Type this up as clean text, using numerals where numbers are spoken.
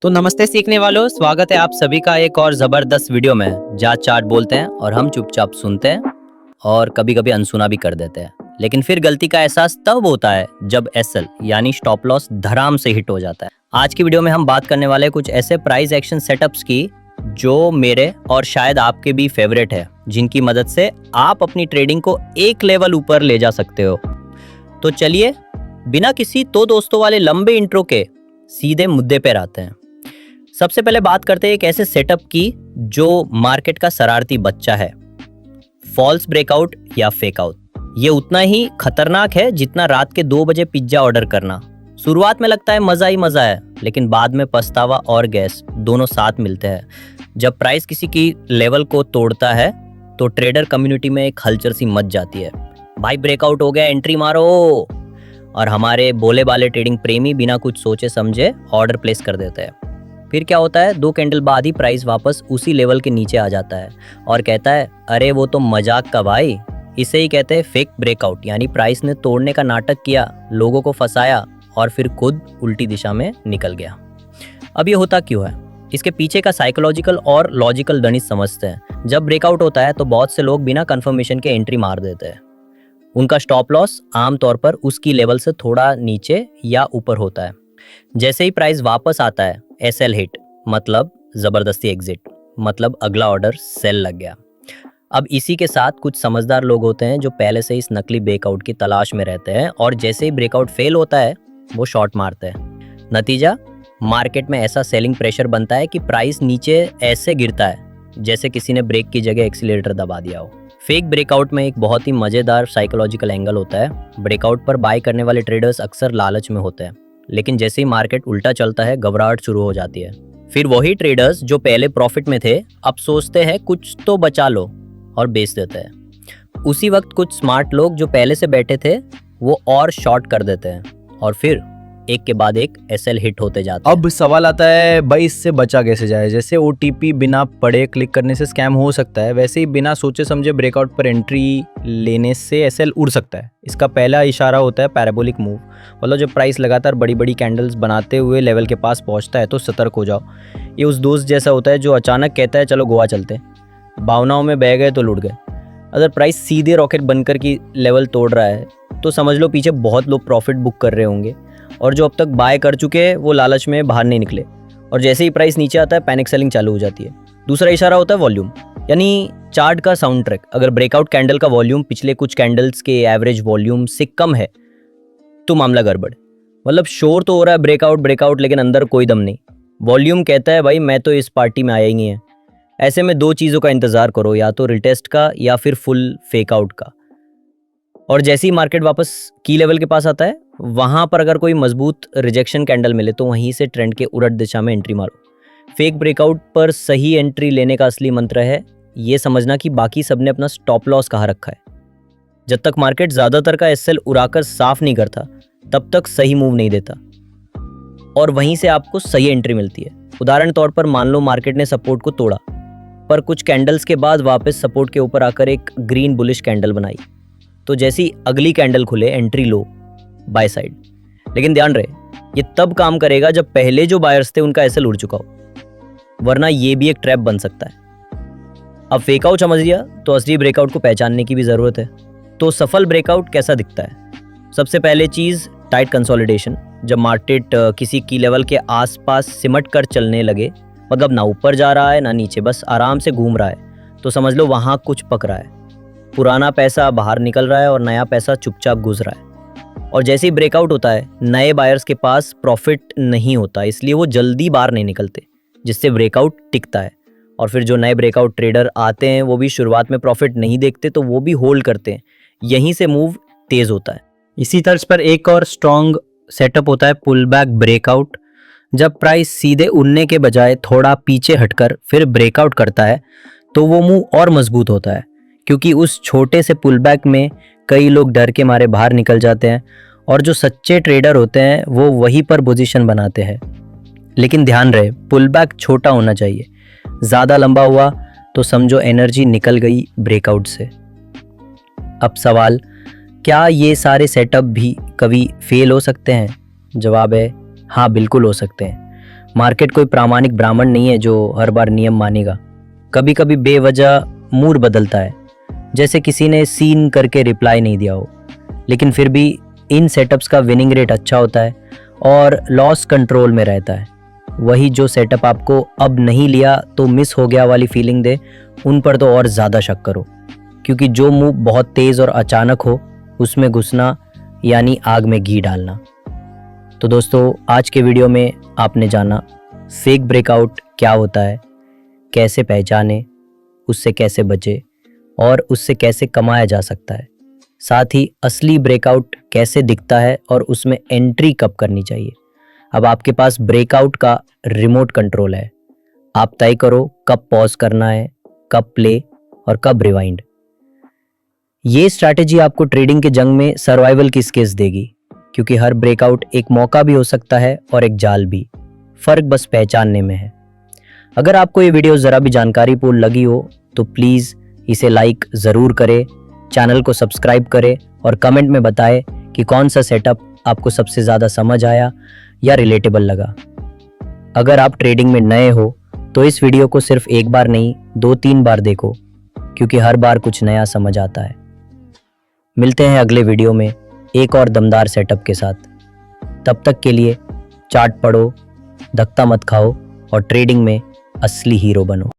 तो नमस्ते सीखने वालों, स्वागत है आप सभी का एक और जबरदस्त वीडियो में। जाट चाट बोलते हैं और हम चुपचाप सुनते हैं और कभी कभी अनसुना भी कर देते हैं। लेकिन फिर गलती का एहसास तब होता है जब एसएल यानी स्टॉप लॉस धड़ाम से हिट हो जाता है। आज की वीडियो में हम बात करने वाले कुछ ऐसे प्राइस एक्शन सेटअप्स की जो मेरे और शायद आपके भी फेवरेट है, जिनकी मदद से आप अपनी ट्रेडिंग को एक लेवल ऊपर ले जा सकते हो। तो चलिए बिना किसी तो दोस्तों वाले लंबे इंट्रो के सीधे मुद्दे पर आते हैं। सबसे पहले बात करते हैं एक ऐसे सेटअप की जो मार्केट का शरारती बच्चा है, फॉल्स ब्रेकआउट या फेक आउट। ये उतना ही खतरनाक है जितना रात के 2 बजे पिज्जा ऑर्डर करना। शुरुआत में लगता है मजा ही मजा है, लेकिन बाद में पछतावा और गैस दोनों साथ मिलते हैं। जब प्राइस किसी की लेवल को तोड़ता है तो ट्रेडर कम्युनिटी में एक हलचल सी मच जाती है, भाई ब्रेकआउट हो गया, एंट्री मारो। और हमारे बोले बाले ट्रेडिंग प्रेमी बिना कुछ सोचे समझे ऑर्डर प्लेस कर देते हैं। फिर क्या होता है, 2 कैंडल बाद ही प्राइस वापस उसी लेवल के नीचे आ जाता है और कहता है अरे वो तो मजाक का भाई। इसे ही कहते हैं फेक ब्रेकआउट, यानी प्राइस ने तोड़ने का नाटक किया, लोगों को फंसाया और फिर खुद उल्टी दिशा में निकल गया। अब ये होता क्यों है, इसके पीछे का साइकोलॉजिकल और लॉजिकल गणित समझते हैं। जब ब्रेकआउट होता है तो बहुत से लोग बिना कंफर्मेशन के एंट्री मार देते हैं। उनका स्टॉप लॉस आमतौर पर उसकी लेवल से थोड़ा नीचे या ऊपर होता है। जैसे ही प्राइस वापस आता है, एसएल हिट मतलब जबरदस्ती एग्जिट, मतलब अगला ऑर्डर सेल लग गया। अब इसी के साथ कुछ समझदार लोग होते हैं जो पहले से इस नकली ब्रेकआउट की तलाश में रहते हैं और जैसे ही ब्रेकआउट फेल होता है वो शॉर्ट मारते हैं। नतीजा, मार्केट में ऐसा सेलिंग प्रेशर बनता है कि प्राइस नीचे ऐसे गिरता है जैसे किसी ने ब्रेक की जगह एक्सीलरेटर दबा दिया हो। फेक ब्रेकआउट में एक बहुत ही मजेदार साइकोलॉजिकल एंगल होता है। ब्रेकआउट पर बाय करने वाले ट्रेडर्स अक्सर लालच में होते हैं, लेकिन जैसे ही मार्केट उल्टा चलता है घबराहट शुरू हो जाती है। फिर वही ट्रेडर्स जो पहले प्रॉफिट में थे अब सोचते हैं कुछ तो बचा लो और बेच देते हैं। उसी वक्त कुछ स्मार्ट लोग जो पहले से बैठे थे वो और शॉर्ट कर देते हैं और फिर एक के बाद एक एसएल हिट होते जाते हैं। अब सवाल आता है भाई इससे बचा कैसे जाए। जैसे ओटीपी बिना पढ़े क्लिक करने से स्कैम हो सकता है, वैसे ही बिना सोचे समझे ब्रेकआउट पर एंट्री लेने से एसएल उड़ सकता है। इसका पहला इशारा होता है पैराबोलिक मूव, मतलब जब प्राइस लगातार बड़ी बड़ी कैंडल्स बनाते हुए लेवल के पास पहुंचता है तो सतर्क हो जाओ। ये उस दोस्त जैसा होता है जो अचानक कहता है चलो गोवा चलते, भावनाओं में बह गए तो लुट गए। अगर प्राइस सीधे रॉकेट बनकर की लेवल तोड़ रहा है तो समझ लो पीछे बहुत लोग प्रॉफिट बुक कर रहे होंगे और जो अब तक बाय कर चुके हैं वो लालच में बाहर नहीं निकले, और जैसे ही प्राइस नीचे आता है पैनिक सेलिंग चालू हो जाती है। दूसरा इशारा होता है वॉल्यूम, यानी चार्ट का साउंड ट्रैक। अगर ब्रेकआउट कैंडल का वॉल्यूम पिछले कुछ कैंडल्स के एवरेज वॉल्यूम से कम है तो मामला गड़बड़, मतलब शोर तो हो रहा है ब्रेकआउट ब्रेकआउट, लेकिन अंदर कोई दम नहीं। वॉल्यूम कहता है भाई मैं तो इस पार्टी में आया ही नहीं है। ऐसे में 2 चीज़ों का इंतजार करो, या तो रिटेस्ट का या फिर फुल फेक आउट का। और जैसे ही मार्केट वापस की लेवल के पास आता है वहां पर अगर कोई मजबूत रिजेक्शन कैंडल मिले तो वहीं से ट्रेंड के उलट दिशा में एंट्री मारो। फेक ब्रेकआउट पर सही एंट्री लेने का असली मंत्र है ये समझना कि बाकी सबने अपना स्टॉप लॉस कहाँ रखा है। जब तक मार्केट ज्यादातर का एसएल उड़ाकर साफ नहीं करता तब तक सही मूव नहीं देता और वहीं से आपको सही एंट्री मिलती है। उदाहरण तौर पर मान लो मार्केट ने सपोर्ट को तोड़ा पर कुछ कैंडल्स के बाद वापस सपोर्ट के ऊपर आकर एक ग्रीन बुलिश कैंडल बनाई, तो जैसी अगली कैंडल खुले एंट्री लो बाय साइड। लेकिन ध्यान रहे ये तब काम करेगा जब पहले जो बायर्स थे उनका एसएल उड़ चुका हो, वरना ये भी एक ट्रैप बन सकता है। अब फेक आउट समझ लिया तो असली ब्रेकआउट को पहचानने की भी जरूरत है। तो सफल ब्रेकआउट कैसा दिखता है? सबसे पहले चीज टाइट कंसोलिडेशन। जब मार्केट किसी की लेवल के आसपास सिमट कर चलने लगे, मतलब ना ऊपर जा रहा है ना नीचे, बस आराम से घूम रहा है, तो समझ लो वहां कुछ पक रहा है। पुराना पैसा बाहर निकल रहा है और नया पैसा चुपचाप घुस रहा है। और जैसे ही ब्रेकआउट होता है नए बायर्स के पास प्रॉफिट नहीं होता, इसलिए वो जल्दी बाहर नहीं निकलते, जिससे ब्रेकआउट टिकता है। और फिर जो नए ब्रेकआउट ट्रेडर आते हैं वो भी शुरुआत में प्रॉफिट नहीं देखते तो वो भी होल्ड करते हैं, यहीं से मूव तेज होता है। इसी तर्ज पर एक और स्ट्रॉन्ग सेटअप होता है पुल बैक ब्रेकआउट। जब प्राइस सीधे उड़ने के बजाय थोड़ा पीछे हटकर फिर ब्रेकआउट करता है तो वो मूव और मजबूत होता है, क्योंकि उस छोटे से पुल बैक में कई लोग डर के मारे बाहर निकल जाते हैं और जो सच्चे ट्रेडर होते हैं वो वहीं पर पोजीशन बनाते हैं। लेकिन ध्यान रहे पुल बैक छोटा होना चाहिए, ज़्यादा लंबा हुआ तो समझो एनर्जी निकल गई ब्रेकआउट से। अब सवाल, क्या ये सारे सेटअप भी कभी फेल हो सकते हैं? जवाब है हाँ, बिल्कुल हो सकते हैं। मार्केट कोई प्रामाणिक ब्राह्मण नहीं है जो हर बार नियम मानेगा। कभी कभी बेवजह मूड बदलता है, जैसे किसी ने सीन करके रिप्लाई नहीं दिया हो। लेकिन फिर भी इन सेटअप्स का विनिंग रेट अच्छा होता है और लॉस कंट्रोल में रहता है। वही जो सेटअप आपको अब नहीं लिया तो मिस हो गया वाली फीलिंग दे, उन पर तो और ज़्यादा शक करो, क्योंकि जो मूव बहुत तेज़ और अचानक हो उसमें घुसना यानी आग में घी डालना। तो दोस्तों, आज के वीडियो में आपने जाना फेक ब्रेकआउट क्या होता है, कैसे पहचाने, उससे कैसे बचे और उससे कैसे कमाया जा सकता है। साथ ही असली ब्रेकआउट कैसे दिखता है और उसमें एंट्री कब करनी चाहिए। अब आपके पास ब्रेकआउट का रिमोट कंट्रोल है। आप तय करो कब पॉज करना है, कब प्ले और कब रिवाइंड। ये स्ट्रैटेजी आपको ट्रेडिंग के जंग में सर्वाइवल की स्किल्स देगी, क्योंकि हर ब्रेकआउट एक मौका भी हो सकता है और एक जाल भी। फर्क बस पहचानने में है। अगर आपको ये वीडियो ज़रा भी जानकारीपूर्ण लगी हो तो प्लीज़ इसे लाइक ज़रूर करें, चैनल को सब्सक्राइब करें और कमेंट में बताएं कि कौन सा सेटअप आपको सबसे ज़्यादा समझ आया या रिलेटेबल लगा। अगर आप ट्रेडिंग में नए हो तो इस वीडियो को सिर्फ एक बार नहीं 2-3 बार देखो, क्योंकि हर बार कुछ नया समझ आता है। मिलते हैं अगले वीडियो में एक और दमदार सेटअप के साथ। तब तक के लिए चार्ट पढ़ो, धक्का मत खाओ और ट्रेडिंग में असली हीरो बनो।